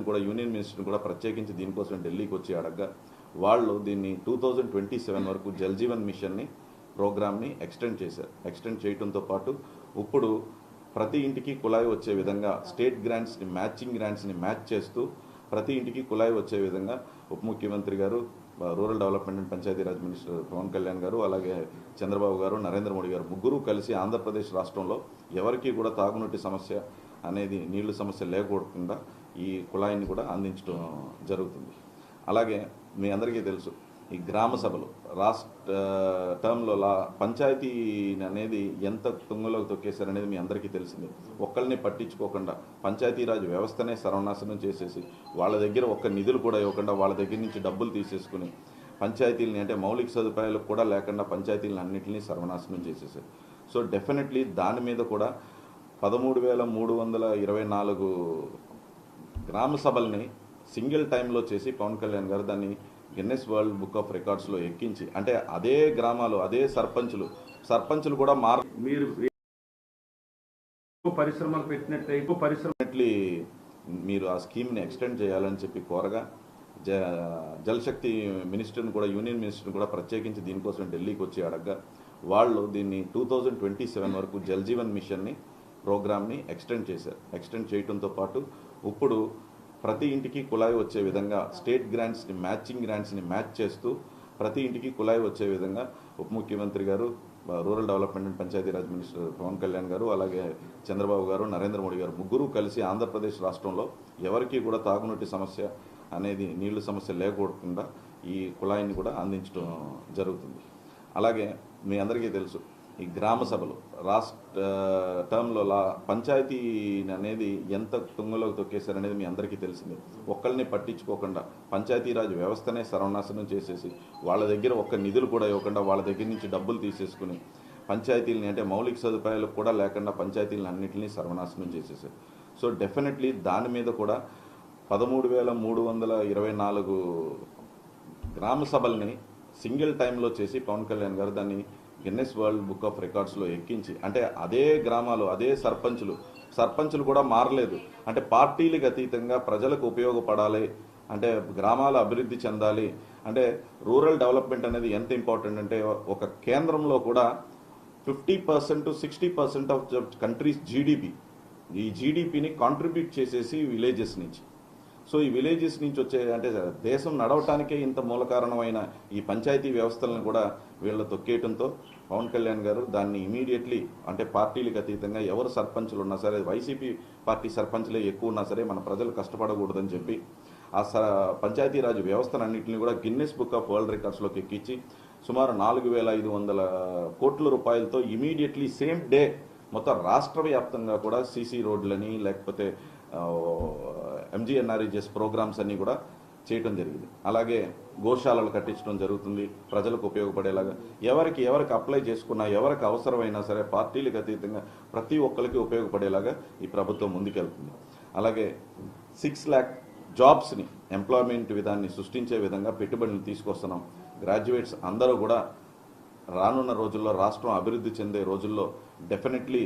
కూడా యూనియన్ మినిస్టర్ని కూడా ప్రత్యేకించి దీనికోసం ఢిల్లీకి వచ్చి అడగగా వాళ్ళు దీన్ని 2027 వరకు జల్ జీవన్ మిషన్ని ప్రోగ్రామ్ని ఎక్స్టెండ్ చేశారు. ఎక్స్టెండ్ చేయడంతో పాటు ఇప్పుడు ప్రతి ఇంటికి కుళాయి వచ్చే విధంగా స్టేట్ గ్రాంట్స్ని మ్యాచింగ్ గ్రాంట్స్ని మ్యాచ్ చేస్తూ ప్రతి ఇంటికి కుళాయి వచ్చే విధంగా ఉప ముఖ్యమంత్రి గారు, rural development and Panchayati Raj minister Pawan Kalyan గారు, అలాగే చంద్రబాబు గారు, నరేంద్ర మోడీ గారు ముగ్గురు కలిసి ఆంధ్రప్రదేశ్ రాష్ట్రంలో ఎవరికి కూడా తాగునీటి సమస్య అనేది నీళ్లు సమస్య లేకుండా ఈ కుళాయిని కూడా అందించడం జరుగుతుంది. అలాగే మీ అందరికీ తెలుసు, ఈ గ్రామ సభలు రాష్ట్ర టర్మ్లో పంచాయతీ అనేది ఎంత తుంగలోకి తొక్కేశారనేది మీ అందరికీ తెలిసింది. ఒక్కరిని పట్టించుకోకుండా పంచాయతీరాజ్ వ్యవస్థనే సర్వనాశనం చేసేసి వాళ్ళ దగ్గర ఒక్క నిధులు కూడా ఇవ్వకుండా వాళ్ళ దగ్గర నుంచి డబ్బులు తీసేసుకుని పంచాయతీలని అంటే మౌలిక సదుపాయాలు కూడా లేకుండా పంచాయతీలను అన్నింటినీ సర్వనాశనం చేసేసారు. సో డెఫినెట్లీ దాని మీద కూడా 13,324 గ్రామ సభల్ని సింగిల్ టైంలో చేసి పవన్ కళ్యాణ్ గారు దాన్ని గిన్నెస్ వరల్డ్ బుక్ ఆఫ్ రికార్డ్స్లో ఎక్కించి, అంటే అదే గ్రామాలు అదే సర్పంచులు కూడా మీరు పరిశ్రమలు పెట్టినట్లయితే మీరు ఆ స్కీమ్ని ఎక్స్టెండ్ చేయాలని చెప్పి కోరగా జలశక్తి మినిస్టర్ని కూడా యూనియన్ మినిస్టర్ని కూడా ప్రత్యేకించి దీనికోసం ఢిల్లీకి వచ్చి అడగగా వాళ్ళు దీన్ని 2027 వరకు జల్ జీవన్ మిషన్ని ప్రోగ్రామ్ని ఎక్స్టెండ్ చేశారు. ఎక్స్టెండ్ చేయడంతో పాటు ఇప్పుడు ప్రతి ఇంటికి కుళాయి వచ్చే విధంగా స్టేట్ గ్రాంట్స్ని మ్యాచింగ్ గ్రాంట్స్ని మ్యాచ్ చేస్తూ ప్రతి ఇంటికి కుళాయి వచ్చే విధంగా ఉప ముఖ్యమంత్రి గారు, rural development and Panchayati Raj minister Pawan Kalyan గారు, అలాగే చంద్రబాబు గారు, నరేంద్ర మోడీ గారు ముగ్గురు కలిసి ఆంధ్రప్రదేశ్ రాష్ట్రంలో ఎవరికి కూడా తాగునీటి సమస్య అనేది నీళ్లు సమస్య లేకుండా ఈ కుళాయిని కూడా అందించడం జరుగుతుంది. అలాగే మీ అందరికీ తెలుసు, ఈ గ్రామ సభలు రాష్ట్ర టర్మ్లో పంచాయతీ అనేది ఎంత తుంగలోకి తొక్కేశారనేది మీ అందరికీ తెలిసింది. ఒక్కరిని పట్టించుకోకుండా పంచాయతీరాజ్ వ్యవస్థనే సర్వనాశనం చేసేసి వాళ్ళ దగ్గర ఒక్క నిధులు కూడా ఇవ్వకుండా వాళ్ళ దగ్గర నుంచి డబ్బులు తీసేసుకుని పంచాయతీలని అంటే మౌలిక సదుపాయాలు కూడా లేకుండా పంచాయతీలను అన్నింటినీ సర్వనాశనం చేసేసారు. సో డెఫినెట్లీ దాని మీద కూడా 13,324 గ్రామ సభల్ని సింగిల్ టైంలో చేసి పవన్ కళ్యాణ్ గారు దాన్ని గిన్నెస్ వరల్డ్ బుక్ ఆఫ్ రికార్డ్స్లో ఎక్కించి, అంటే అదే గ్రామాలు అదే సర్పంచులు కూడా మారలేదు. అంటే పార్టీలకు అతీతంగా ప్రజలకు ఉపయోగపడాలి, అంటే గ్రామాల అభివృద్ధి చెందాలి. అంటే రూరల్ డెవలప్మెంట్ అనేది ఎంత ఇంపార్టెంట్ అంటే ఒక కేంద్రంలో కూడా 50% to 60% ఆఫ్ కంట్రీస్ జీడిపి, ఈ జీడిపిని కాంట్రిబ్యూట్ చేసేసి విలేజెస్ నుంచి. సో ఈ విలేజెస్ నుంచి వచ్చే అంటే దేశం నడవటానికే ఇంత మూల కారణమైన ఈ పంచాయతీ వ్యవస్థలను కూడా వీళ్ళ తొక్కేయడంతో పవన్ కళ్యాణ్ గారు దాన్ని ఇమీడియట్లీ అంటే పార్టీలకు అతీతంగా ఎవరు సర్పంచులు ఉన్నా సరే, వైసీపీ పార్టీ సర్పంచ్లే ఎక్కువ ఉన్నా సరే మన ప్రజలు కష్టపడకూడదని చెప్పి ఆ పంచాయతీరాజ్ వ్యవస్థలన్నింటినీ కూడా గిన్నెస్ బుక్ ఆఫ్ వరల్డ్ రికార్డ్స్లోకి ఎక్కించి సుమారు 4,500 కోట్ల రూపాయలతో ఇమీడియట్లీ సేమ్ డే మొత్తం రాష్ట్ర వ్యాప్తంగా కూడా సీసీ రోడ్లని లేకపోతే MGNREGS ప్రోగ్రామ్స్ అన్నీ కూడా చేయటం జరిగింది. అలాగే గోశాలలు కట్టించడం జరుగుతుంది ప్రజలకు ఉపయోగపడేలాగా. ఎవరికి అప్లై చేసుకున్నా ఎవరికి అవసరమైనా సరే పార్టీలకు అతీతంగా ప్రతి ఒక్కరికి ఉపయోగపడేలాగా ఈ ప్రభుత్వం ముందుకెళ్తుంది. అలాగే 6 lakh జాబ్స్ని ఎంప్లాయ్మెంట్ విధాన్ని సృష్టించే విధంగా పెట్టుబడులు తీసుకొస్తున్నాం. గ్రాడ్యుయేట్స్ అందరూ కూడా రానున్న రోజుల్లో రాష్ట్రం అభివృద్ధి చెందే రోజుల్లో డెఫినెట్లీ